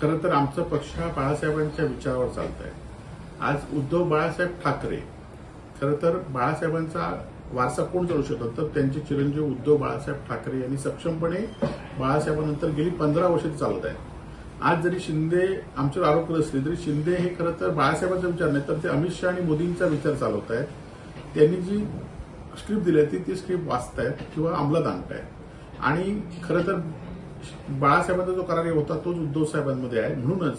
खरं तर आमचा पक्ष हा बाळासाहेबांच्या विचारावर चालत आहे। आज उद्धव बाळासाहेब ठाकरे, खरं तर बाळासाहेबांचा वारसा कोण चालू शकतो तर त्यांचे चिरंजीव उद्धव बाळासाहेब ठाकरे यांनी सक्षमपणे बाळासाहेबांनंतर गेली 15 वर्ष चालत आहेत। आज जरी शिंदे आमच्यावर आरोप करत असले तरी शिंदे हे खरं तर बाळासाहेबांचा विचार नाही तर ते अमित शहा आणि मोदींचा विचार चालवत आहेत। त्यांनी जी स्क्रिप्ट दिली आहे ती स्क्रिप्ट वाचतायत किंवा अंमलात आणतायत आणि खरं तर बाळासाहेबांचा जो करार होता तोच उद्धव साहेबांमध्ये आहे। म्हणूनच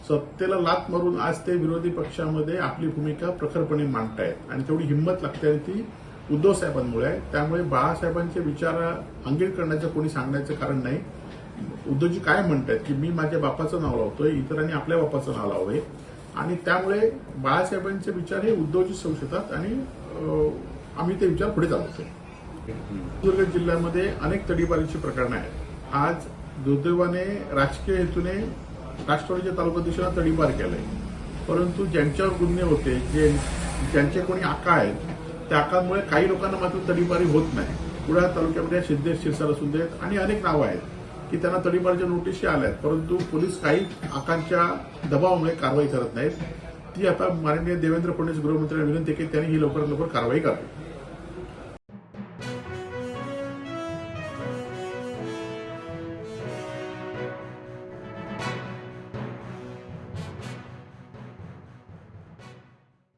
सत्तेला लाथ मारून आज ते विरोधी पक्षामध्ये आपली भूमिका प्रखरपणे मांडतायत आणि तेवढी हिंमत लागते आणि ती उद्धव साहेबांमुळे आहे। त्यामुळे बाळासाहेबांचे विचार अंगीकार करण्याचं कोणी सांगण्याचं कारण नाही। उद्धवजी काय म्हणतात की मी माझ्या बापाचं नाव लावतोय, इतरांनी आपल्या बापाचं नाव लावावे आणि त्यामुळे बाळासाहेबांचे विचार हे उद्धवजी सांगू शकतात आणि आम्ही ते विचार पुढे चालवतोय। सिंधुदुर्ग जिल्ह्यामध्ये अनेक तडीपारीची प्रकरणं आहेत। आज दुर्दैवाने राजकीय हेतूने राष्ट्रवादीच्या तालुकाध्यक्षांना तडीपार केलंय, परंतु ज्यांच्यावर गुन्हे होते ज्यांचे कोणी आका आहेत त्या आकांमुळे काही लोकांना मात्र तडीपारी होत नाही। कुडाळ तालुक्यामध्ये सिद्धेश शिरसाट असून देत आणि अनेक नावं आहेत की त्यांना तडीपारीच्या नोटीशी आल्यात, परंतु पोलीस काही आकांच्या दबावामुळे कारवाई करत नाहीत। ती आता माननीय देवेंद्र फडणवीस गृहमंत्र्यांना विनंती की त्यांनी ही लवकरात लवकर कारवाई करावी।